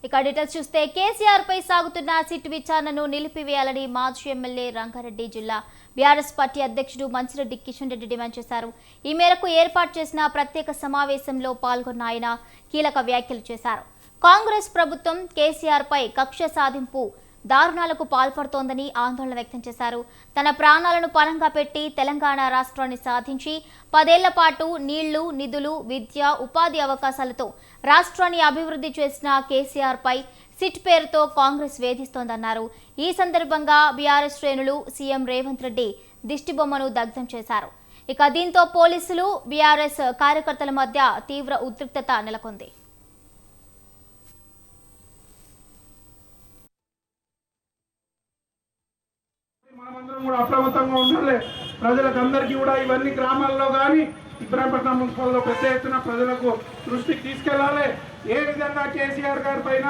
ఇక డీటెయిల్స్ చూస్తే కేసీఆర్ పై సాగుతున్న సిట్ విచారణను నిలిపివేయాలని మాజీ ఎమ్మెల్యే రంగారెడ్డి జిల్లా బీఆర్ఎస్ పార్టీ అధ్యక్షుడు మంచిరెడ్డి కిషన్ రెడ్డి డిమాండ్ చేశారు. ఈ మేరకు ఏర్పాటు చేసిన ప్రత్యేక సమావేశంలో పాల్గొన్న ఆయన కీలక వ్యాఖ్యలు చేశారు. కాంగ్రెస్ ప్రభుత్వం కేసీఆర్ పై కక్ష సాధింపు దారుణాలకు పాల్పడుతోందని ఆందోళన వ్యక్తం చేశారు. తన ప్రాణాలను పణంగా పెట్టి తెలంగాణ రాష్ట్రాన్ని సాధించి 10 ఏళ్ల పాటు నీళ్లు, నిధులు, విద్య, ఉపాధి అవకాశాలతో రాష్ట్రాన్ని అభివృద్ధి చేసిన కేసీఆర్ పై సిట్ పేరుతో కాంగ్రెస్ వేధిస్తోందన్నారు. ఈ సందర్భంగా బీఆర్ఎస్ శ్రేణులు సీఎం రేవంత్ రెడ్డి దిష్టిబొమ్మను దగ్ధం చేశారు. ఇక దీంతో పోలీసులు, బీఆర్ఎస్ కార్యకర్తల మధ్య తీవ్ర ఉద్రిక్తత నెలకొంది. మనమందరం కూడా అప్రమత్తంగా ఉండాలి. ప్రజలకు అందరికీ కూడా ఇవన్నీ గ్రామాల్లో కానీ ఇబ్రాహీంపట్నం మున్సిపల్లో పెద్ద ఎత్తున ప్రజలకు దృష్టికి తీసుకెళ్లాలి. ఏ విధంగా కేసీఆర్ గారి పైన,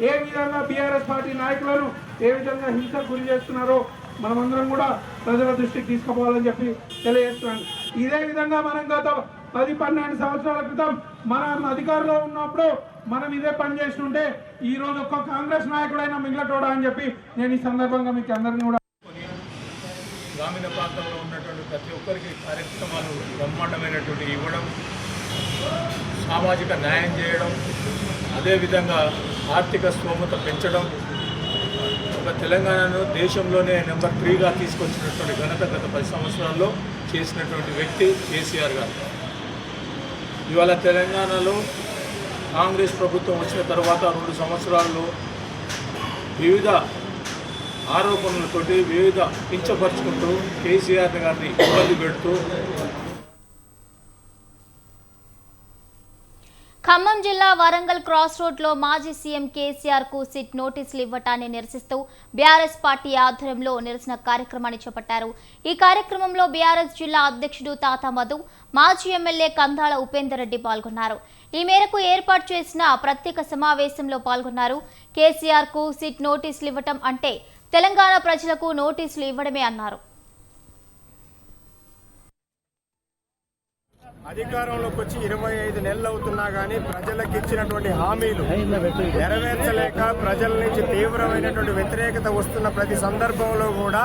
ఏ విధంగా బీఆర్ఎస్ పార్టీ నాయకులను ఏ విధంగా హింసకు గురి చేస్తున్నారో మనమందరం కూడా ప్రజల దృష్టికి తీసుకుపోవాలని చెప్పి తెలియజేస్తున్నాను. ఇదే విధంగా మనం గత 10-12 సంవత్సరాల క్రితం మనం అధికారంలో ఉన్నప్పుడు మనం ఇదే పని చేస్తుంటే ఈ రోజు ఒక్క కాంగ్రెస్ నాయకుడైనా మిగిలటోడా అని చెప్పి నేను ఈ సందర్భంగా మీకు అందరినీ కూడా గ్రామీణ ప్రాంతంలో ఉన్నటువంటి ప్రతి ఒక్కరికి కార్యక్రమాలు బ్రహ్మాండమైనటువంటి ఇవ్వడం, సామాజిక న్యాయం చేయడం, అదేవిధంగా ఆర్థిక స్తోమత పెంచడం, ఒక తెలంగాణను దేశంలోనే నెంబర్ 3గా తీసుకొచ్చినటువంటి ఘనత గత 10 సంవత్సరాల్లో చేసినటువంటి వ్యక్తి కేసీఆర్ గారు. ఇవాళ తెలంగాణలో కాంగ్రెస్ ప్రభుత్వం వచ్చిన తర్వాత 2 సంవత్సరాల్లో వివిధ ఆరోపణలతోటి వివిధ కించపరుచుకుంటూ కేసీఆర్ గారిని ఇబ్బంది పెడుతూ ఖమ్మం జిల్లా వరంగల్ క్రాస్ రోడ్లో మాజీ సీఎం కేసీఆర్ కు సిట్ నోటీసులు ఇవ్వటాన్ని నిరసిస్తూ బీఆర్ఎస్ పార్టీ ఆధ్వర్యంలో నిరసన కార్యక్రమాన్ని చేపట్టారు. ఈ కార్యక్రమంలో బీఆర్ఎస్ జిల్లా అధ్యక్షుడు తాత మధు, మాజీ ఎమ్మెల్యే కందాళ ఉపేందర్ రెడ్డి పాల్గొన్నారు. ఈ మేరకు ఏర్పాటు చేసిన ప్రత్యేక సమావేశంలో పాల్గొన్నారు. కేసీఆర్ కు సిట్ నోటీసులు ఇవ్వటం అంటే తెలంగాణ ప్రజలకు నోటీసులు ఇవ్వడమే అన్నారు. అధికారంలోకి వచ్చి 25 నెలలు అవుతున్నా కానీ ప్రజలకు ఇచ్చినటువంటి హామీలు నెరవేర్చలేక ప్రజల నుంచి తీవ్రమైనటువంటి వ్యతిరేకత వస్తున్న ప్రతి సందర్భంలో కూడా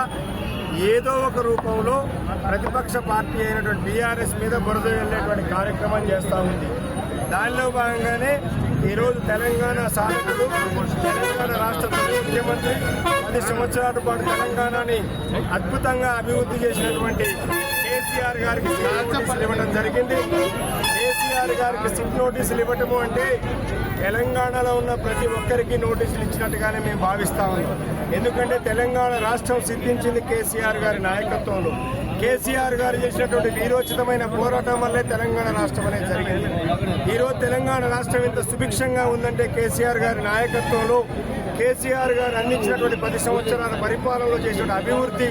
ఏదో ఒక రూపంలో ప్రతిపక్ష పార్టీ అయినటువంటి బీఆర్ఎస్ మీద బురద వెళ్లేటువంటి కార్యక్రమం చేస్తూ ఉంది. దానిలో భాగంగానే ఈరోజు తెలంగాణ సాధకులు, తెలంగాణ రాష్ట్ర ముఖ్యమంత్రి 10 సంవత్సరాల పాటు తెలంగాణని అద్భుతంగా అభివృద్ధి చేసినటువంటి కేసీఆర్ గారికి సిట్ నోటీసులు ఇవ్వడం జరిగింది. కేసీఆర్ గారికి సిట్ నోటీసులు ఇవ్వటము అంటే తెలంగాణలో ఉన్న ప్రతి ఒక్కరికి నోటీసులు ఇచ్చినట్టుగానే మేము భావిస్తా ఉన్నాం. ఎందుకంటే తెలంగాణ రాష్ట్రం సిద్ధించింది కేసీఆర్ గారి నాయకత్వంలో. కేసీఆర్ గారు చేసినటువంటి వీరోచితమైన పోరాటం వల్లే తెలంగాణ రాష్ట్రం అనేది జరిగింది. ఈరోజు తెలంగాణ రాష్ట్రం ఇంత సుభిక్షంగా ఉందంటే కేసీఆర్ గారి నాయకత్వంలో, కేసీఆర్ గారు అందించినటువంటి 10 సంవత్సరాల పరిపాలనలో చేసిన అభివృద్ధి,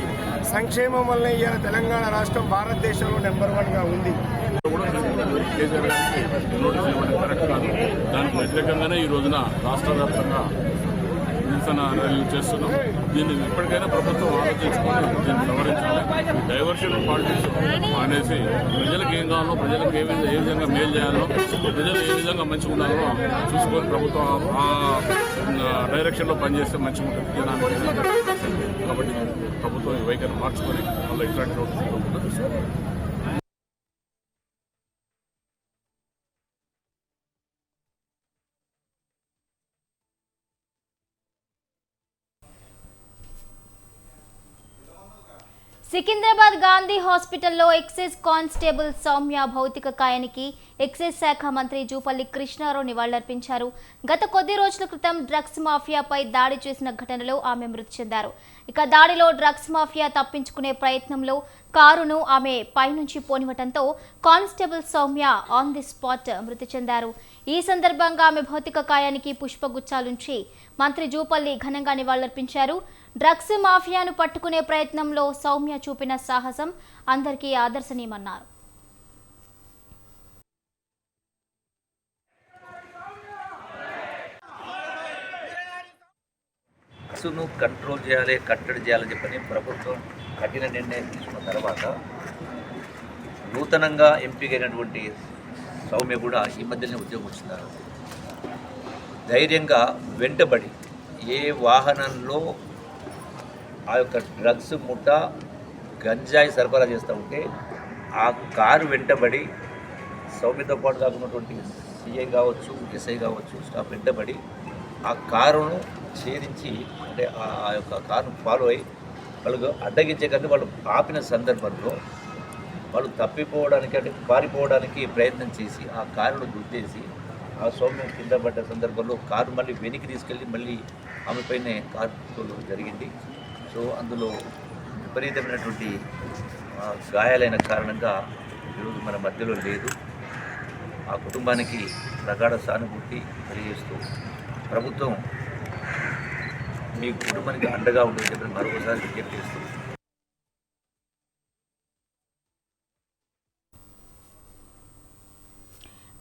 సంక్షేమం వల్ల ఇవాళ తెలంగాణ రాష్ట్రం భారతదేశంలో నెంబర్ 1గా ఉంది. కేసీఆర్ గారికి నోటీసులు ఇవ్వడం కరెక్ట్ కాదు. దానికి వ్యతిరేకంగానే ఈ రోజున రాష్ట్ర వ్యాప్తంగా నిరసన ర్యాలీలు చేస్తున్నాం. దీన్ని ఇప్పటికైనా ప్రభుత్వం ఆలోచించుకొని దీన్ని సవరించాలి. డైవర్షన్ పాలిటిక్స్ అనేసి ప్రజలకు ఏం కావాలో, ప్రజలకు ఏ విధంగా మేలు చేయాలో, ప్రజలు ఏ విధంగా మంచిగా ఉండాలో చూసుకొని ప్రభుత్వం ఆ డైరెక్షన్లో పనిచేస్తే మంచిగా ఉంటుంది జనానికి. కాబట్టి ప్రభుత్వం ఈ వైఖరి మార్చుకొని మళ్ళీ ఇట్లాంటి నోటీసులు తీసుకోవాలి. సికింద్రాబాద్ గాంధీ హాస్పిటల్లో ఎక్సైజ్ కానిస్టేబుల్ సౌమ్య భౌతిక కాయానికి ఎక్సైజ్ శాఖ మంత్రి జూపల్లి కృష్ణారావు నివాళులర్పించారు. గత కొద్ది రోజుల క్రితం డ్రగ్స్ మాఫియాపై దాడి చేసిన ఘటనలో ఆమె మృతి చెందారు. ఇక దాడిలో డ్రగ్స్ మాఫియా తప్పించుకునే ప్రయత్నంలో కారును ఆమె పైనుంచి పోనివ్వడంతో constable Soumya on the spot మృతి చెందారు. ఈ సందర్భంగా ఆమె భౌతిక కాయానికి పుష్పగుచ్చాలుంచి మంత్రి జూపల్లి ఘనంగా నివాళులర్పించారు. డ్రగ్స్ మాఫియాను పట్టుకునే ప్రయత్నంలో సౌమ్య చూపిన సాహసం అందరికీ ఆదర్శనీయమన్నారు. డ్రగ్స్ను కంట్రోల్ చేయాలి, కట్టడి చేయాలని చెప్పని ప్రభుత్వం కఠిన నిర్ణయం తీసుకున్న తర్వాత నూతనంగా ఎంపికైనటువంటి సౌమ్య కూడా ఈ మధ్యనే ఉద్యోగం వచ్చినారు. ధైర్యంగా వెంటబడి ఏ వాహనంలో ఆ యొక్క డ్రగ్స్ ముఠా గంజాయి సరఫరా చేస్తూ ఉంటే ఆ కారు వెంటబడి సౌమ్యతో పాటు కాకున్నటువంటి సిఐ కావచ్చు, ఎస్ఐ కావచ్చు, స్టాఫ్ వెంటబడి ఆ కారును ఛేదించి అంటే ఆ యొక్క కారును ఫాలో అయ్యి వాళ్ళు అడ్డగించే కానీ వాళ్ళు ఆపిన సందర్భంలో వాళ్ళు తప్పిపోవడానికి అంటే పారిపోవడానికి ప్రయత్నం చేసి ఆ కారును గుద్దేసి ఆ సౌమ్యం కింద పడ్డ సందర్భంలో కారు మళ్ళీ వెనక్కి తీసుకెళ్ళి మళ్ళీ ఆమెపైనే కారు తోలడం జరిగింది. సో అందులో విపరీతమైనటువంటి గాయాలైన కారణంగా ఈరోజు మన మధ్యలో లేదు. ఆ కుటుంబానికి ప్రగాఢ సానుభూతి తెలియజేస్తూ ప్రభుత్వం మీ కుటుంబానికి అండగా ఉంటుందని చెప్పి మరొకసారి విజ్ఞప్తి చేస్తూ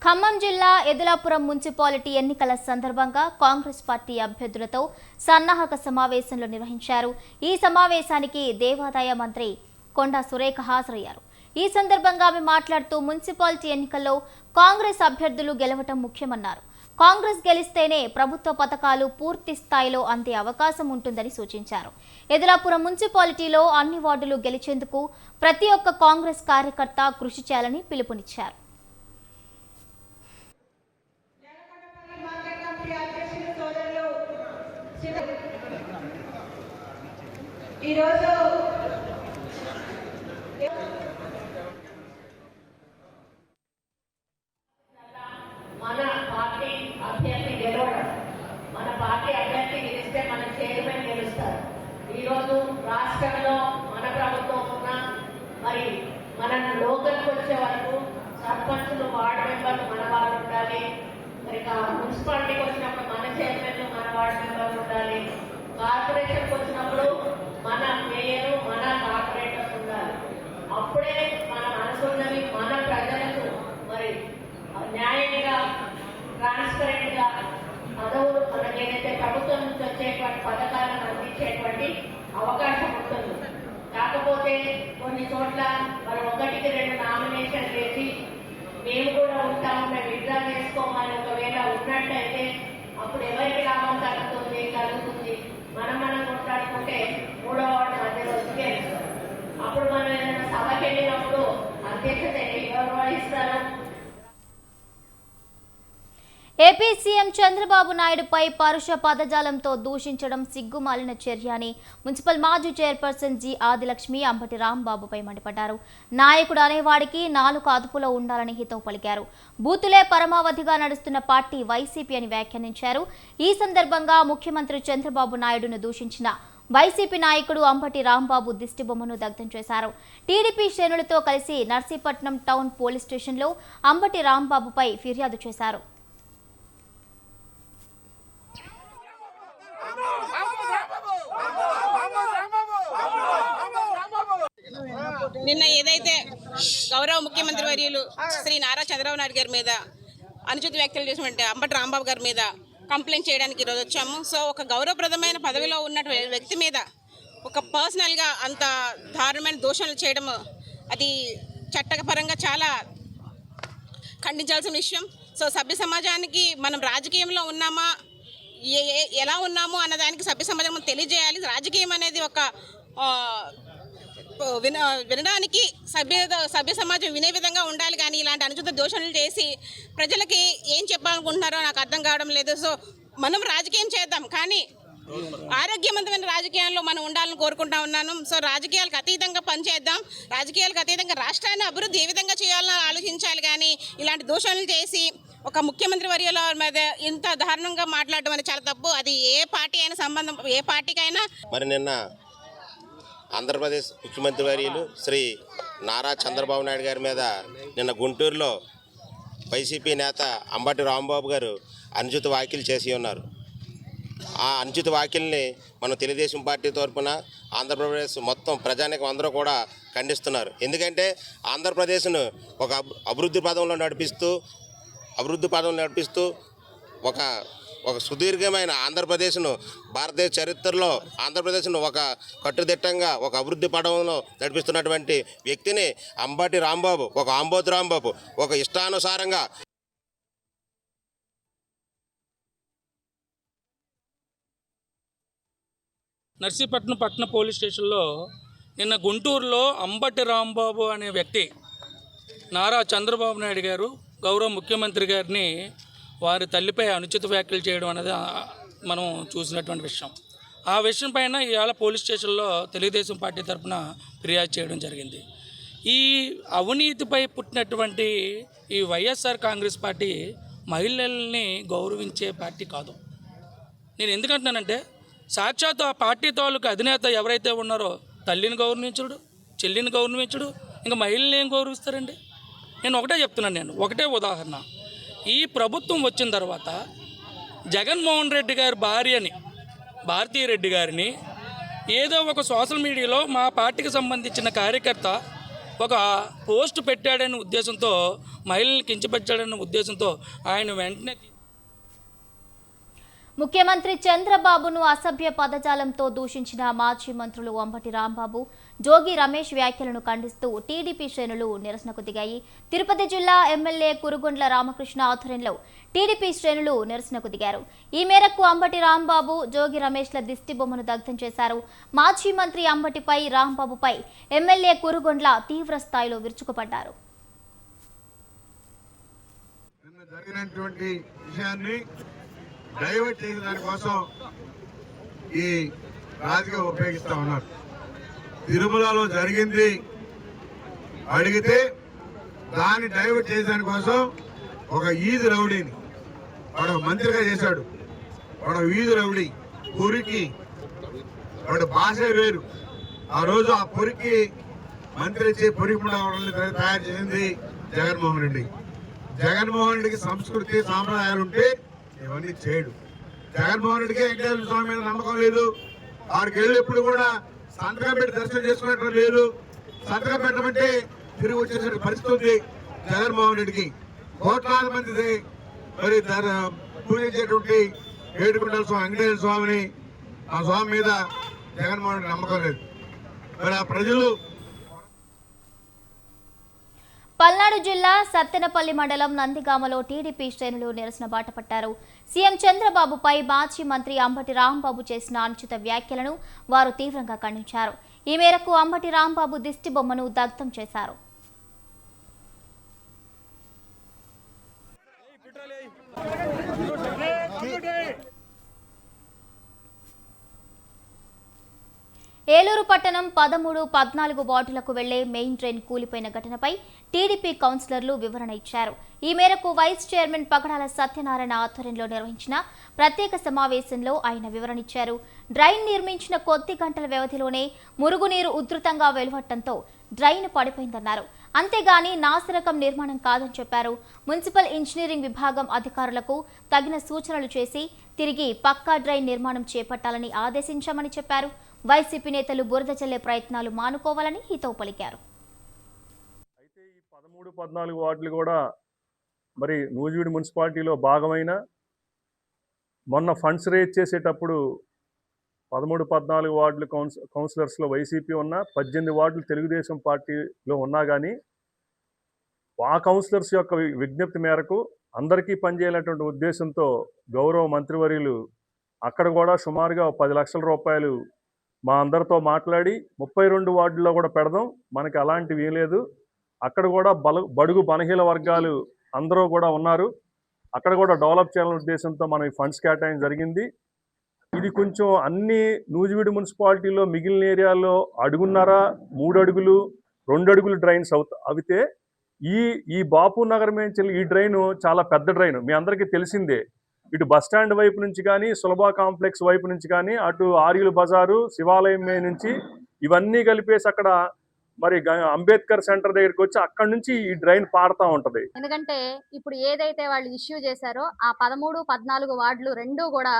ఖమ్మం జిల్లా ఎదులాపురం మున్సిపాలిటీ ఎన్నికల సందర్భంగా కాంగ్రెస్ పార్టీ అభ్యర్థులతో సన్నాహక సమావేశంలో నిర్వహించారు. ఈ సమావేశానికి దేవాదాయ మంత్రి కొండా సురేఖ హాజరయ్యారు. ఈ సందర్భంగా ఆమె మాట్లాడుతూ మున్సిపాలిటీ ఎన్నికల్లో కాంగ్రెస్ అభ్యర్థులు గెలవటం ముఖ్యమన్నారు. కాంగ్రెస్ గెలిస్తేనే ప్రభుత్వ పథకాలు పూర్తి స్థాయిలో అందే అవకాశం ఉంటుందని సూచించారు. ఎదులాపురం మున్సిపాలిటీలో అన్ని వార్డులు గెలిచేందుకు ప్రతి ఒక్క కాంగ్రెస్ కార్యకర్త కృషి చేయాలని పిలుపునిచ్చారు. ఈరోజు మన పార్టీ అభ్యర్థి గెలవడం, మన పార్టీ అభ్యర్థి గెలిస్తే మన చైర్మన్ గెలుస్తారు. ఈరోజు రాష్ట్రంలో మన ప్రభుత్వం ఉన్న మరి మన లోకల్కి వచ్చే వరకు సర్పంచులు, వార్డు మెంబర్లు మన వాళ్ళు ఉండాలి. మరి మున్సిపాలిటీకి వచ్చినప్పుడు మన చైర్మన్లు, మన వార్డు మెంబర్లు ఉండాలి. కార్పొరేషన్కి వచ్చినప్పుడు మన మేయరు, మన కార్పొరేటర్స్ ఉండాలి. అప్పుడే మనం అనుకున్నవి మన ప్రజలకు మరి న్యాయంగా, ట్రాన్స్పరెంట్ గా పదవులు మనకి ఏదైతే ప్రభుత్వం నుంచి వచ్చేటువంటి పథకాలను అందించేటువంటి అవకాశం ఉంటుంది. కాకపోతే కొన్ని చోట్ల మరి 1-2 నామినేషన్ వేసి మేము కూడా ఉంటాము, మేము విత్డ్రా చేసుకోమని ఒకవేళ ఉన్నట్టయితే అప్పుడు ఎవరికి లాభం కలుగుతుంది? మనం కొట్లాడుకుంటే 3వ వార్డు మధ్యలో గెలుస్తారు. అప్పుడు మనం ఏదైనా సభకి వెళ్ళినప్పుడు అధ్యక్షత ఎవరు వహిస్తారు? ఏపీ సీఎం చంద్రబాబు నాయుడుపై పరుష పదజాలంతో దూషించడం సిగ్గుమాలిన చర్య అని మున్సిపల్ మాజీ చైర్పర్సన్ జి ఆదిలక్ష్మి అంబటి రాంబాబుపై మండిపడ్డారు. నాయకుడు అనేవాడికి నాలుక అదుపులో ఉండాలని హితవు పలికారు. బూతులే పరమావధిగా నడుస్తున్న పార్టీ వైసీపీ అని వ్యాఖ్యానించారు. ఈ సందర్భంగా ముఖ్యమంత్రి చంద్రబాబు నాయుడును దూషించిన వైసీపీ నాయకుడు అంబటి రాంబాబు దిష్టిబొమ్మను దగ్ధం చేశారు. టీడీపీ శ్రేణులతో కలిసి నర్సీపట్నం టౌన్ పోలీస్ స్టేషన్లో అంబటి రాంబాబుపై ఫిర్యాదు చేశారు. నిన్న ఏదైతే గౌరవ ముఖ్యమంత్రి వర్యులు శ్రీ నారా చంద్రబాబు నాయుడు గారి మీద అనుచిత వ్యాఖ్యలు చేసినటువంటి అంబటి రాంబాబు గారి మీద కంప్లైంట్ చేయడానికి ఈరోజు వచ్చాము. సో ఒక గౌరవప్రదమైన పదవిలో ఉన్నటువంటి వ్యక్తి మీద ఒక పర్సనల్గా అంత దారుణమైన దూషణలు చేయడం అది చట్టపరంగా చాలా ఖండించాల్సిన విషయం. సో సభ్య సమాజానికి మనం రాజకీయంలో ఉన్నామా, ఎలా ఉన్నాము అన్నదానికి సభ్య సమాజం తెలియజేయాలి. రాజకీయం అనేది ఒక వినడానికి సభ్య సమాజం వినే విధంగా ఉండాలి. కానీ ఇలాంటి అనుచిత దోషణలు చేసి ప్రజలకి ఏం చెప్పాలనుకుంటున్నారో నాకు అర్థం కావడం లేదు. సో మనం రాజకీయం చేద్దాం, కానీ ఆరోగ్యవంతమైన రాజకీయాల్లో మనం ఉండాలని కోరుకుంటా ఉన్నాను. సో రాజకీయాలకు అతీతంగా పనిచేద్దాం, రాజకీయాలకు అతీతంగా రాష్ట్రాన్ని అభివృద్ధి ఏ విధంగా చేయాలని ఆలోచించాలి. కానీ ఇలాంటి దూషణలు చేసి ఒక ముఖ్యమంత్రి వర్యుల మీద ఇంత దారుణంగా మాట్లాడడం అనేది చాలా తప్పు. అది ఏ పార్టీ అయినా సంబంధం, ఏ పార్టీకైనా. మరి నిన్న ఆంధ్రప్రదేశ్ ముఖ్యమంత్రి వర్యులు శ్రీ నారా చంద్రబాబు నాయుడు గారి మీద నిన్న గుంటూరులో వైసీపీ నేత అంబటి రాంబాబు గారు అనుచిత వ్యాఖ్యలు చేసి ఉన్నారు. ఆ అనుచిత వ్యాఖ్యల్ని మన తెలుగుదేశం పార్టీ తరఫున ఆంధ్రప్రదేశ్ మొత్తం ప్రజానీకం అందరూ కూడా ఖండిస్తున్నారు. ఎందుకంటే ఆంధ్రప్రదేశ్ను ఒక అభివృద్ధి పదంలో నడిపిస్తూ ఒక సుదీర్ఘమైన ఆంధ్రప్రదేశ్ను భారతదేశ చరిత్రలో ఆంధ్రప్రదేశ్ను ఒక కట్టుదిట్టంగా ఒక అభివృద్ధి పడంలో నడిపిస్తున్నటువంటి వ్యక్తిని అంబటి రాంబాబు, ఒక ఆంబోతు రాంబాబు ఒక ఇష్టానుసారంగా నర్సీపట్నం పట్టణ పోలీస్ స్టేషన్లో నిన్న గుంటూరులో అంబటి రాంబాబు అనే వ్యక్తి నారా చంద్రబాబు నాయుడు గారు గౌరవ ముఖ్యమంత్రి గారిని వారి తల్లిపై అనుచిత వ్యాఖ్యలు చేయడం అనేది మనం చూసినటువంటి విషయం. ఆ విషయం పైన ఇవాళ పోలీస్ స్టేషన్లో తెలుగుదేశం పార్టీ తరఫున ఫిర్యాదు చేయడం జరిగింది. ఈ అవినీతిపై పుట్టినటువంటి ఈ వైఎస్ఆర్ కాంగ్రెస్ పార్టీ మహిళల్ని గౌరవించే పార్టీ కాదు. నేను ఎందుకంటున్నానంటే సాక్షాత్ ఆ పార్టీ తాలూకు అధినేత ఎవరైతే ఉన్నారో తల్లిని గౌరవించడు, చెల్లిని గౌరవించడు, ఇంకా మహిళల్ని ఏం గౌరవిస్తారండి? నేను ఒకటే చెప్తున్నాను, ఒకటే ఉదాహరణ. ఈ ప్రభుత్వం వచ్చిన తర్వాత జగన్మోహన్ రెడ్డి గారి భార్యని, భారతీ రెడ్డి గారిని ఏదో ఒక సోషల్ మీడియాలో మా పార్టీకి సంబంధించిన కార్యకర్త ఒక పోస్ట్ పెట్టాడనే ఉద్దేశంతో, మహిళల్ని కించపరిచాడనే ఉద్దేశంతో ఆయన వెంటనే ముఖ్యమంత్రి చంద్రబాబును అసభ్య పదజాలంతో దూషించిన మాజీ మంత్రులు అంబటి రాంబాబు, జోగి రమేష్ వ్యాఖ్యలను ఖండిస్తూ టీడీపీ శ్రేణులు నిరసనకు దిగాయి. తిరుపతి జిల్లా ఎమ్మెల్యే కురుగుండ్ల రామకృష్ణ ఆధ్వర్యంలో టీడీపీ శ్రేణులు నిరసనకు దిగారు. ఈ మేరకు అంబటి రాంబాబు, జోగి రమేష్ల దిష్టిబొమ్మను దగ్ధం చేశారు. మాజీ మంత్రి అంబటిపై, రాంబాబుపై ఎమ్మెల్యే కురుగుండ్ల తీవ్ర స్థాయిలో విరుచుకుపడ్డారు. డైవర్ట్ చేసిన దానికోసం ఈ రాజకీయం ఉపయోగిస్తా ఉన్నారు. తిరుమలలో జరిగింది అడిగితే దాన్ని డైవర్ట్ చేసేదాని కోసం ఒక ఈది రౌడీని వాడు మంత్రిగా చేశాడు. వాడు ఈది రౌడీ పురికి, వాడు భాష వేరు. ఆ రోజు ఆ పురికి మంత్రి ఇచ్చి పురికి తయారు చేసింది జగన్మోహన్ రెడ్డి. జగన్మోహన్ రెడ్డికి సంస్కృతి సాంప్రదాయాలు ఉంటే ఇవన్నీ చేయడు. జగన్మోహన్ రెడ్డికి వెంకటేశ్వర స్వామి మీద నమ్మకం లేదు. ఆడికి వెళ్ళినప్పుడు కూడా సంతకం పెట్టి దర్శనం చేసుకునేటం లేదు. సంతకం పెట్టమంటే తిరిగి వచ్చేసే పరిస్థితి ఉంది జగన్మోహన్ రెడ్డికి. కోట్లాది మంది మరి పూజించేటువంటి ఏడుకొండల స్వామి వెంకటేశ్వర స్వామిని, ఆ స్వామి మీద జగన్మోహన్ రెడ్డి నమ్మకం లేదు. మరి ఆ ప్రజలు పల్నాడు జిల్లా సత్తెనపల్లి మండలం నందిగామలో టీడీపీ శ్రేణులు నిరసన బాట పట్టారు. సీఎం చంద్రబాబుపై మాజీ మంత్రి అంబటి రాంబాబు చేసిన అనుచిత వ్యాఖ్యలను వారు తీవ్రంగా ఖండించారు. ఈ మేరకు అంబటి రాంబాబు దిష్టి బొమ్మను దగ్ధం చేశారు. ఏలూరు పట్టణం 13, 14 వార్డులకు వెళ్లే మెయిన్ ట్రైన్ కూలిపోయిన ఘటనపై టీడీపీ కౌన్సిలర్లు వివరణ ఇచ్చారు. ఈ మేరకు వైస్ చైర్మన్ పగడాల సత్యనారాయణ ఆధ్వర్యంలో నిర్వహించిన ప్రత్యేక సమావేశంలో ఆయన వివరణ ఇచ్చారు. డ్రైన్ నిర్మించిన కొద్ది గంటల వ్యవధిలోనే మురుగునీరు ఉధృతంగా వెలువడటంతో డ్రైన్ పడిపోయిందన్నారు. అంతేగాని నాసిరకం నిర్మాణం కాదని చెప్పారు. మున్సిపల్ ఇంజనీరింగ్ విభాగం అధికారులకు తగిన సూచనలు చేసి తిరిగి పక్కా డ్రైన్ నిర్మాణం చేపట్టాలని ఆదేశించామని చెప్పారు. వైసీపీ నేతలు బురద చల్లే ప్రయత్నాలు మానుకోవాలని హితవు పలికారు. అయితే ఈ 13, 14 వార్డులు కూడా మరి నూజివీడు మున్సిపాలిటీలో భాగమైన మొన్న ఫండ్స్ రేజ్ చేసేటప్పుడు 13, 14 వార్డులు కౌన్సిలర్స్లో వైసీపీ ఉన్న 18 వార్డులు తెలుగుదేశం పార్టీలో ఉన్నా కానీ ఆ కౌన్సిలర్స్ యొక్క విజ్ఞప్తి మేరకు అందరికీ పనిచేయాలనేటువంటి ఉద్దేశంతో గౌరవ మంత్రివర్యులు అక్కడ కూడా సుమారుగా 10 లక్షల రూపాయలు మా అందరితో మాట్లాడి 32 వార్డుల్లో కూడా పెడదాం, మనకి అలాంటివి ఏం లేదు, అక్కడ కూడా బడుగు బలహీన వర్గాలు అందరూ కూడా ఉన్నారు, అక్కడ కూడా డెవలప్ చేయాలనే ఉద్దేశంతో మనం ఈ ఫండ్స్ కేటాయించడం జరిగింది. ఇది కొంచెం అన్ని నూజివీడు మున్సిపాలిటీలో మిగిలిన ఏరియాల్లో 1.5, 3 అడుగులు, 2 అడుగులు డ్రైన్స్ అవితే ఈ బాపు నగర్ నుంచి ఈ డ్రైన్ చాలా పెద్ద డ్రైన్. మీ అందరికీ తెలిసిందే. ఇటు బస్టాండ్ వైపు నుంచి కానీ, సులభ కాంప్లెక్స్ వైపు నుంచి కానీ, అటు ఆర్యుల బజారు, శివాలయం నుంచి ఇవన్నీ కలిపేసి అక్కడ మరి అంబేద్కర్ సెంటర్ దగ్గరికి వచ్చి అక్కడ నుంచి ఈ డ్రైన్ పారుతా ఉంటది. ఎందుకంటే ఇప్పుడు ఏదైతే వాళ్ళు ఇష్యూ చేశారో ఆ 13, 14 వార్డులు రెండూ కూడా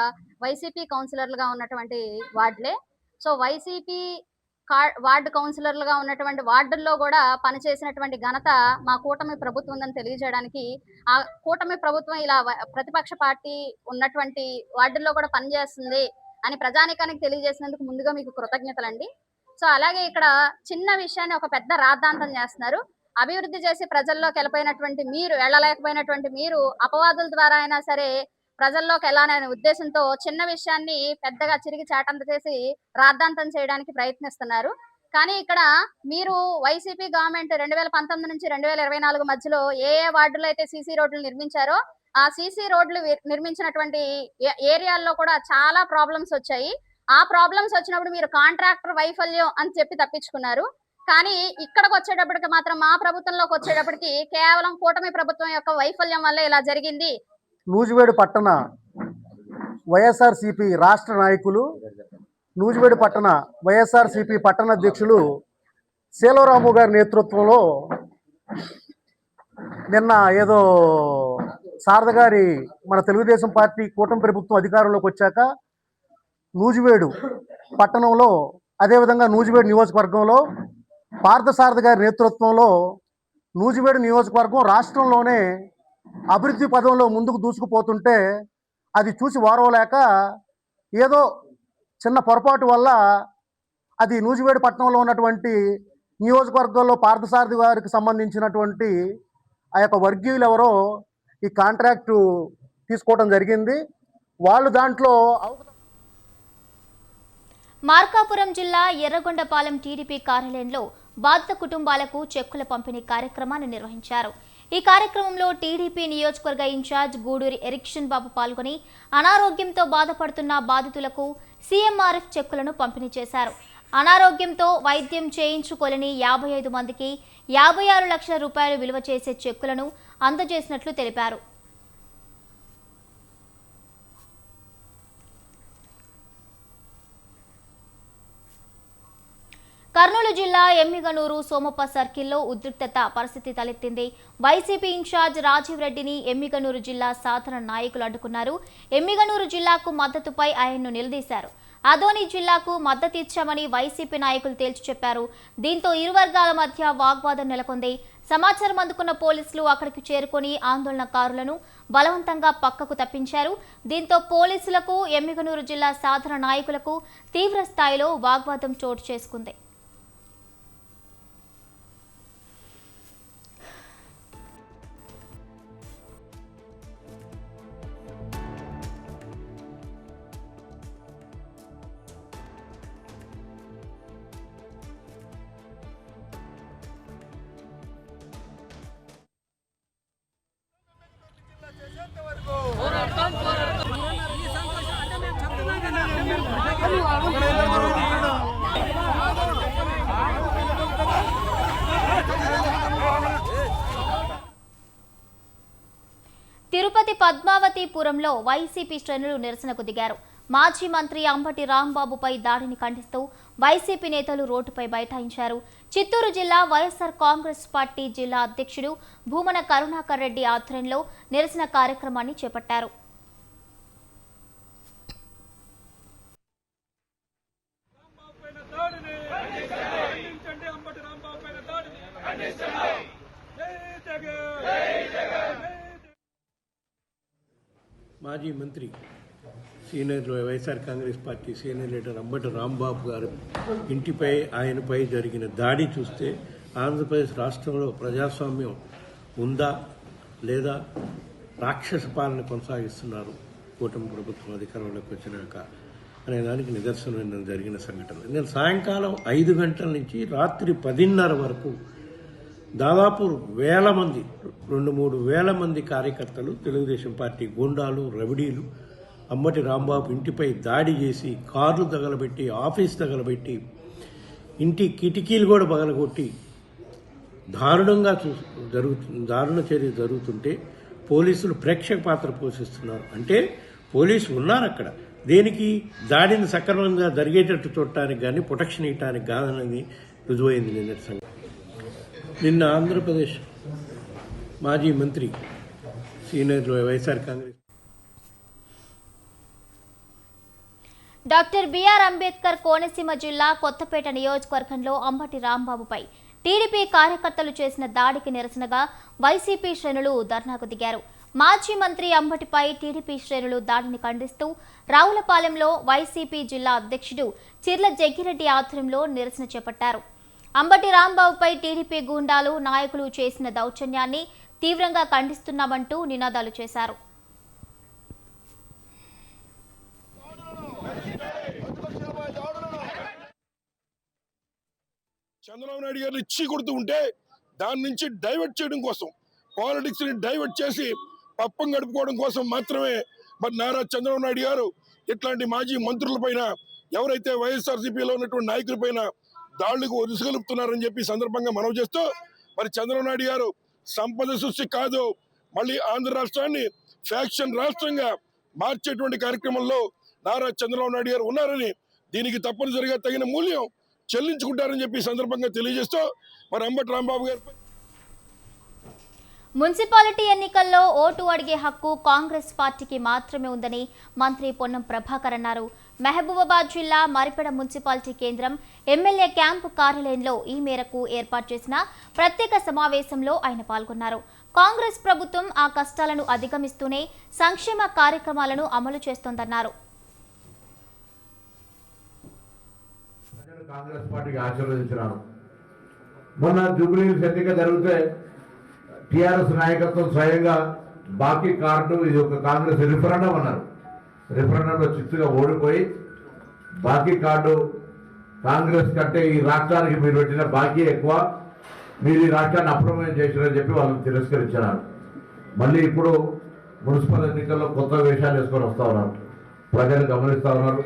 వైసీపీ కౌన్సిలర్లుగా ఉన్నటువంటి వార్డులే. సో వైసీపీ వార్డు కౌన్సిలర్లుగా ఉన్నటువంటి వార్డుల్లో కూడా పనిచేసినటువంటి ఘనత మా కూటమి ప్రభుత్వం ఉందని తెలియజేయడానికి, ఆ కూటమి ప్రభుత్వం ఇలా ప్రతిపక్ష పార్టీ ఉన్నటువంటి వార్డుల్లో కూడా పనిచేస్తుంది అని ప్రజానీకానికి తెలియజేసినందుకు ముందుగా మీకు కృతజ్ఞతలండి. సో అలాగే ఇక్కడ చిన్న విషయాన్ని ఒక పెద్ద రాద్ధాంతం చేస్తున్నారు. అభివృద్ధి చేసి ప్రజల్లోకి వెళ్ళిపోయినటువంటి మీరు, వెళ్ళలేకపోయినటువంటి మీరు అపవాదుల ద్వారా అయినా సరే ప్రజల్లోకి వెళ్ళాలనే ఉద్దేశంతో చిన్న విషయాన్ని పెద్దగా చిరిగి చాటంత చేసి రాద్ధాంతం చేయడానికి ప్రయత్నిస్తున్నారు. కానీ ఇక్కడ మీరు వైసీపీ గవర్నమెంట్ 2019 నుంచి 2024 మధ్యలో ఏ వార్డులో అయితే సీసీ రోడ్లు నిర్మించారో ఆ సీసీ రోడ్లు నిర్మించినటువంటి ఏరియాల్లో కూడా చాలా ప్రాబ్లమ్స్ వచ్చాయి. ఆ ప్రాబ్లమ్స్ వచ్చినప్పుడు మీరు కాంట్రాక్టర్ వైఫల్యం అని చెప్పి తప్పించుకున్నారు. కానీ ఇక్కడికి వచ్చేటప్పటికి మాత్రం మా ప్రభుత్వంలోకి వచ్చేటప్పటికి కేవలం కూటమి ప్రభుత్వం యొక్క వైఫల్యం వల్ల ఇలా జరిగింది. నూజివేడు పట్టణ వైఎస్ఆర్సీపీ రాష్ట్ర నాయకులు, నూజివేడు పట్టణ వైఎస్ఆర్సీపీ పట్టణ అధ్యక్షులు శీలరాము గారి నేతృత్వంలో నిన్న ఏదో శారద గారి మన తెలుగుదేశం పార్టీ కూటమి ప్రభుత్వం అధికారంలోకి వచ్చాక నూజివేడు పట్టణంలో, అదేవిధంగా నూజివేడు నియోజకవర్గంలో పార్థసారథి గారి నేతృత్వంలో నూజివేడు నియోజకవర్గం రాష్ట్రంలోనే అభివృద్ధి పదంలో ముందుకు దూసుకుపోతుంటే అది చూసి వారవలేక ఏదో చిన్న పొరపాటు వల్ల అది నూజివేడు పట్టణంలో ఉన్నటువంటి నియోజకవర్గంలో పార్థసారథి గారికి సంబంధించినటువంటి ఆ యొక్క వర్గీయులు ఎవరో ఈ కాంట్రాక్టు తీసుకోవడం జరిగింది. వాళ్ళు దాంట్లో మార్కాపురం జిల్లా ఎర్రగొండపాలెం టీడీపీ కార్యాలయంలో బాధిత కుటుంబాలకు చెక్కుల పంపిణీ కార్యక్రమాన్ని నిర్వహించారు. ఈ కార్యక్రమంలో టీడీపీ నియోజకవర్గ ఇన్ఛార్జ్ గూడూరి ఎరిక్షన్ బాబు పాల్గొని అనారోగ్యంతో బాధపడుతున్న బాధితులకు సీఎంఆర్ఎఫ్ చెక్కులను పంపిణీ చేశారు. అనారోగ్యంతో వైద్యం చేయించుకోలేని 55 మందికి 56 లక్షల రూపాయలు విలువ చేసే చెక్కులను అందజేసినట్లు తెలిపారు. కర్నూలు జిల్లా ఎమ్మిగనూరు సోమప్ప సర్కిల్లో ఉద్రిక్తత పరిస్థితి తలెత్తింది. వైసీపీ ఇన్ఛార్జ్ రాజీవ్ రెడ్డిని ఎమ్మిగనూరు జిల్లా సాధారణ నాయకులు అడ్డుకున్నారు. ఎమ్మిగనూరు జిల్లాకు మద్దతుపై ఆయన్ను నిలదీశారు. అదోని జిల్లాకు మద్దతు ఇచ్చామని వైసీపీ నాయకులు తేల్చి చెప్పారు. దీంతో ఇరు వర్గాల మధ్య వాగ్వాదం నెలకొంది. సమాచారం అందుకున్న పోలీసులు అక్కడికి చేరుకొని ఆందోళనకారులను బలవంతంగా పక్కకు తప్పించారు. దీంతో పోలీసులకు ఎమ్మిగనూరు జిల్లా సాధారణ నాయకులకు తీవ్ర స్థాయిలో వాగ్వాదం చోటు చేసుకుంది. తిరుపతి పద్మావతిపురంలో వైసీపీ శ్రేణులు నిరసనకు దిగారు. మాజీ మంత్రి అంబటి రాంబాబుపై దాడిని ఖండిస్తూ వైసీపీ నేతలు రోడ్డుపై బైఠాయించారు. చిత్తూరు జిల్లా వైఎస్ఆర్ కాంగ్రెస్ పార్టీ జిల్లా అధ్యక్షుడు భూమన కరుణాకర్ రెడ్డి ఆధ్వర్యంలో నిరసన కార్యక్రమాన్ని చేపట్టారు. మాజీ మంత్రి senior YSR Congress party senior leader Ambati Rambabu గారు ఇంటిపై ఆయనపై జరిగిన దాడి చూస్తే ఆంధ్రప్రదేశ్ రాష్ట్రంలో ప్రజాస్వామ్యం ఉందా లేదా రాక్షస పాలన కొనసాగిస్తున్నారు కూటమి ప్రభుత్వం అధికారంలోకి వచ్చినాక అనే దానికి నిదర్శనం జరిగిన సంఘటన. నేను సాయంకాలం 5 గంటల నుంచి రాత్రి 10:30 వరకు దాదాపు 1,000 మంది 2-3 వేల మంది కార్యకర్తలు, తెలుగుదేశం పార్టీ గూండాలు, రవిడీలు అంబటి రాంబాబు ఇంటిపై దాడి చేసి కార్లు తగలబెట్టి, ఆఫీస్ తగలబెట్టి, ఇంటి కిటికీలు కూడా పగలగొట్టి దారుణ చర్య జరుగుతుంటే పోలీసులు ప్రేక్షక పాత్ర పోషిస్తున్నారు. అంటే పోలీసులు ఉన్నారు అక్కడ. దేనికి? దాడిని సక్రమంగా జరిగేటట్టు చూడటానికి కానీ ప్రొటెక్షన్ ఇవ్వటానికి కాదన్నది రుజువైంది నిన్నటి సంగతి. నిన్న ఆంధ్రప్రదేశ్ మాజీ మంత్రి senior YSR Congress doctor BR Ambedkar Konaseema జిల్లా కొత్తపేట నియోజకవర్గంలో అంబటి రాంబాబుపై టీడీపీ కార్యకర్తలు చేసిన దాడికి నిరసనగా వైసీపీ శ్రేణులు ధర్నాకు దిగారు. మాజీ మంత్రి అంబటిపై టీడీపీ శ్రేణులు దాడిని ఖండిస్తూ రావులపాలెంలో వైసీపీ జిల్లా అధ్యక్షుడు చిర్ల జగ్గిరెడ్డి ఆధ్వర్యంలో నిరసన చేపట్టారు. అంబటి రాంబాబుపై టీడీపీ గూండాలు నాయకులు చేసిన దౌర్జన్యాన్ని తీవ్రంగా ఖండిస్తున్నామంటూ నినాదాలు చేశారు. చంద్రబాబు నాయుడు గారిని ఇచ్చి కొడుతూ ఉంటే దాని నుంచి డైవర్ట్ చేయడం కోసం, పాలిటిక్స్ ని డైవర్ట్ చేసి పప్పం గడుపుకోవడం కోసం మాత్రమే మరి నారా చంద్రబాబు నాయుడు గారు ఇట్లాంటి మాజీ మంత్రులపైన, ఎవరైతే వైఎస్ఆర్సీపీలో ఉన్నటువంటి నాయకులపైన దాడులకు ఉసుగొలుపుతున్నారని చెప్పి సందర్భంగా మనవి చేస్తూ, మరి చంద్రబాబు నాయుడు గారు సంపద సృష్టి కాదు, మళ్ళీ ఆంధ్ర రాష్ట్రాన్ని ఫ్యాక్షన్ రాష్ట్రంగా మార్చేటువంటి కార్యక్రమంలో నారా చంద్రబాబు నాయుడు గారు ఉన్నారని, దీనికి తప్పనిసరిగా తగిన మూల్యం చెల్లించుకుంటారని చెప్పి సందర్భంగా తెలియజేస్తూ, మరి అంబటి రాంబాబు గారు మున్సిపాలిటీ ఎన్నికల్లో ఓటు అడిగే హక్కు కాంగ్రెస్ పార్టీకి మాత్రమే ఉందని మంత్రి పొన్నం ప్రభాకర్ అన్నారు. మహబూబాబాద్ జిల్లా మరిపెడ మున్సిపాలిటీ కేంద్రం ఎమ్మెల్యే క్యాంపు కార్యాలయంలో ఈ మేరకు ఏర్పాటు చేసిన ప్రత్యేక సమావేశంలో ఆయన పాల్గొన్నారు. కాంగ్రెస్ ప్రభుత్వం ఆ కష్టాలను అధిగమిస్తూనే సంక్షేమ కార్యక్రమాలను అమలు చేస్తోందన్నారు. కాంగ్రెస్ పార్టీకి ఆశీర్వదించినారు. మొన్న జూబ్లీహిల్స్ ఎన్నిక జరిగితే టిఆర్ఎస్ నాయకత్వం స్వయంగా బాకీ కార్డు, ఇది ఒక కాంగ్రెస్ రిఫరెండం అన్నారు. రిఫరెండంలో చిత్తుగా ఓడిపోయి బాకీ కార్డు కాంగ్రెస్ కంటే ఈ రాష్ట్రానికి మీరు పెట్టిన బాకీ ఎక్కువ, మీరు ఈ రాష్ట్రాన్ని అప్రమేయం చేశారని చెప్పి వాళ్ళని తిరస్కరించారు. మళ్ళీ ఇప్పుడు మున్సిపల్ ఎన్నికల్లో కొత్త వేషాలు వేసుకొని వస్తూ ఉన్నారు. ప్రజలు గమనిస్తూ ఉన్నారు.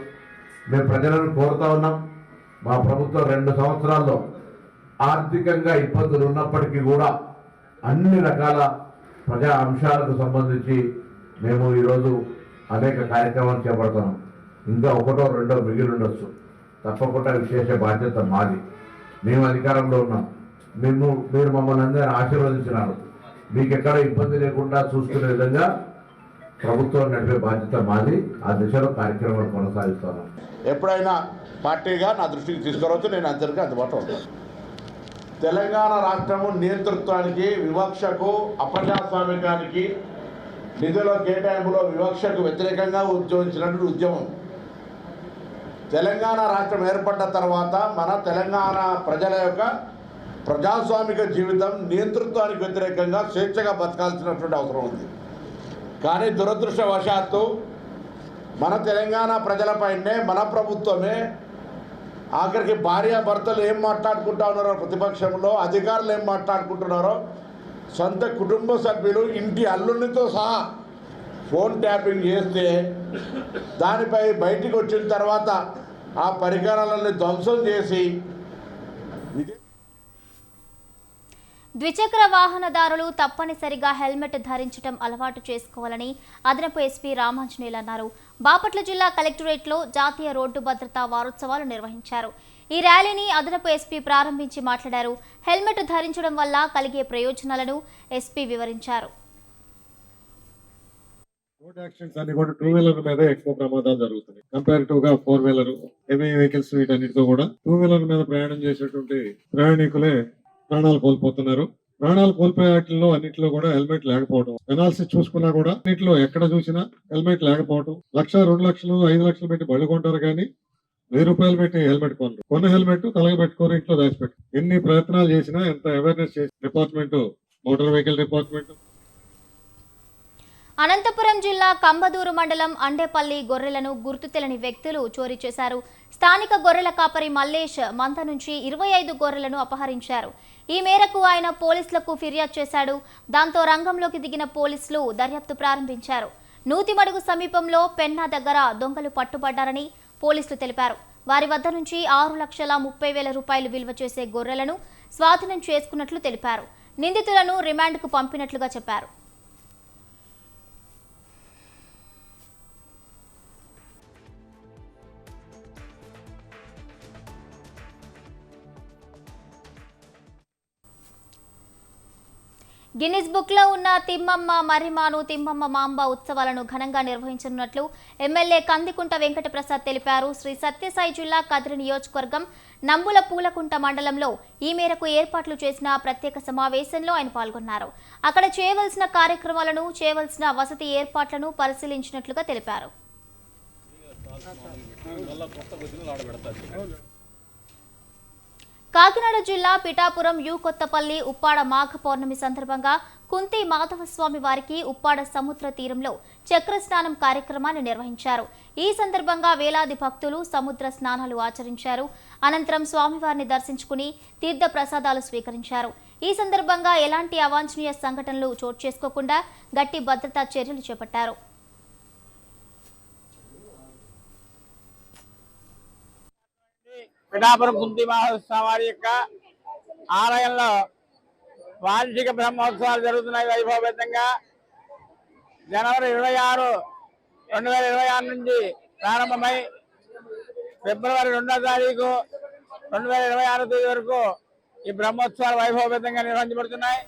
మేము ప్రజలను కోరుతా ఉన్నాం. మా ప్రభుత్వం 2 సంవత్సరాల్లో ఆర్థికంగా ఇబ్బందులు ఉన్నప్పటికీ కూడా అన్ని రకాల ప్రజా అంశాలకు సంబంధించి మేము ఈరోజు అనేక కార్యక్రమాలు చేపడుతున్నాం. ఇంకా 1, 2 మిగిలి ఉండొచ్చు. తప్పకుండా విశేష బాధ్యత మాది. మేము అధికారంలో ఉన్నాం. మీరు మమ్మల్ని అందరూ ఆశీర్వదించినారు. మీకు ఎక్కడ ఇబ్బంది లేకుండా చూసుకునే విధంగా ప్రభుత్వం నడిపే బాధ్యత మాది. ఆ దిశలో కార్యక్రమాలు కొనసాగిస్తున్నాం. ఎప్పుడైనా పార్టీగా నా దృష్టికి తీసుకురావచ్చు, నేను అందరికీ అందుబాటులో ఉంటాను. తెలంగాణ రాష్ట్రము నియంతృత్వానికి, వివక్షకు, అప్రజాస్వామికానికి, నిధుల కేటాయింపులో వివక్షకు వ్యతిరేకంగా ఉద్యమించినటువంటి ఉద్యమం. తెలంగాణ రాష్ట్రం ఏర్పడ్డ తర్వాత మన తెలంగాణ ప్రజల యొక్క ప్రజాస్వామిక జీవితం నియంతృత్వానికి వ్యతిరేకంగా స్వేచ్ఛగా బతకాల్సినటువంటి అవసరం ఉంది. కానీ దురదృష్టవశాత్తు మన తెలంగాణ ప్రజలపైనే మన ప్రభుత్వమే, ఆఖరికి భార్యాభర్తలు ఏం మాట్లాడుకుంటా ఉన్నారో ప్రతిపక్షంలో, అధికారులు ఏం మాట్లాడుకుంటున్నారో, సొంత కుటుంబ సభ్యులు ఇంటి అల్లునితో సహా ఫోన్ ట్యాపింగ్ చేస్తే దానిపై బయటికి వచ్చిన తర్వాత ఆ పరికరాలని ధ్వంసం చేసి ద్విచక్ర వాహనదారులు తప్పనిసరిగా హెల్మెట్ ధరించడం అలవాటు చేసుకోవాలని అదనపు ఎస్పీ రామాంజనేయులు అన్నారు. బాపట్ల జిల్లా కలెక్టరేట్లో జాతీయ రోడ్డు భద్రతా వారోత్సవాలు నిర్వహించారు. ఈ ర్యాలీని అదనపు ఎస్పీ ప్రారంభించి మాట్లాడారు. హెల్మెట్ ధరించడం వల్ల కలిగే ప్రయోజనాలను ఎస్పీ వివరించారు. రోడ్ యాక్సిడెంట్స్ అన్ని కూడా 2 వీలర్ మీద ఎక్కువ ప్రమాదాలు జరుగుతున్నాయి. కంపారిటివ్ గా 4 వీలర్, హెవీ వెహికల్స్ వీటన్నిటితో కూడా 2 వీలర్ మీద ప్రయాణం చేసేటువంటి ప్రయాణికులే ప్రాణాలు కోల్పోతున్నారు. ప్రాణాలు కోల్పోయే వాటిల్లో అన్నింటిలో కూడా హెల్మెట్ లేకపోవడం, ఎనాలిసిస్ చూసుకున్నా కూడా అన్నింటిలో ఎక్కడ చూసినా హెల్మెట్ లేకపోవడం. 1,00,000, 2 లక్షలు, 5 లక్షలు పెట్టి బళ్ళు కొంటారు కానీ 1000 రూపాయలు పెట్టి హెల్మెట్ కొనరు. కొన్న హెల్మెట్ తలగ పెట్టుకోరు, ఇంట్లో దాచిపెట్టు. ఎన్ని ప్రయత్నాలు చేసినా, ఎంత అవేర్నెస్ చేసి department, motor vehicle department. Anantapuram జిల్లా కంబదూరు మండలం అండేపల్లి గొర్రెలను గుర్తు తెలియని వ్యక్తులు చోరీ చేశారు. స్థానిక గొర్రెల కాపరి మల్లేష్ మంద నుంచి 25 గొర్రెలను అపహరించారు. ఈ మేరకు ఆయన పోలీసులకు ఫిర్యాదు చేశాడు. దాంతో రంగంలోకి దిగిన పోలీసులు దర్యాప్తు ప్రారంభించారు. నూతిమడుగు సమీపంలో పెన్నా దగ్గర దొంగలు పట్టుబడ్డారని పోలీసులు తెలిపారు. వారి వద్ద నుంచి 6,30,000 రూపాయలు విలువ చేసే గొర్రెలను స్వాధీనం చేసుకున్నట్లు తెలిపారు. నిందితులను రిమాండ్కు పంపినట్లుగా చెప్పారు. గిన్నిస్ బుక్లో ఉన్న తిమ్మమ్మ మర్రిమాను తిమ్మమ్మ మాంబ ఉత్సవాలను ఘనంగా నిర్వహించనున్నట్లు ఎమ్మెల్యే కందికుంట వెంకటప్రసాద్ తెలిపారు. శ్రీ సత్యసాయి జిల్లా కదిరి నియోజకవర్గం నంబుల పూలకుంట మండలంలో ఈ మేరకు ఏర్పాట్లు చేసిన ప్రత్యేక సమావేశంలో ఆయన పాల్గొన్నారు. అక్కడ చేయవలసిన కార్యక్రమాలను, చేయవలసిన వసతి ఏర్పాట్లను పరిశీలించినట్లుగా తెలిపారు. కాకినాడ జిల్లా పిఠాపురం యు కొత్తపల్లి ఉప్పాడ మాఘ పౌర్ణమి సందర్భంగా కుంతి మాధవస్వామి వారికి ఉప్పాడ సముద్ర తీరంలో చక్ర స్నానం కార్యక్రమాన్ని నిర్వహించారు. ఈ సందర్భంగా వేలాది భక్తులు సముద్ర స్నానాలు ఆచరించారు. అనంతరం స్వామివారిని దర్శించుకుని తీర్థ ప్రసాదాలు స్వీకరించారు. ఈ సందర్భంగా ఎలాంటి అవాంఛనీయ సంఘటనలు చోటు చేసుకోకుండా గట్టి భద్రతా చర్యలు చేపట్టారు. పిఠాపురం కుంతి మహోత్సవం వారి యొక్క ఆలయంలో వార్షిక బ్రహ్మోత్సవాలు జరుగుతున్నాయి వైభవపేతంగా. జనవరి 26, 2026 నుంచి ప్రారంభమై ఫిబ్రవరి 2వ తారీఖు 2026 తేదీ వరకు ఈ బ్రహ్మోత్సవాలు వైభవపేతంగా నిర్వహించబడుతున్నాయి.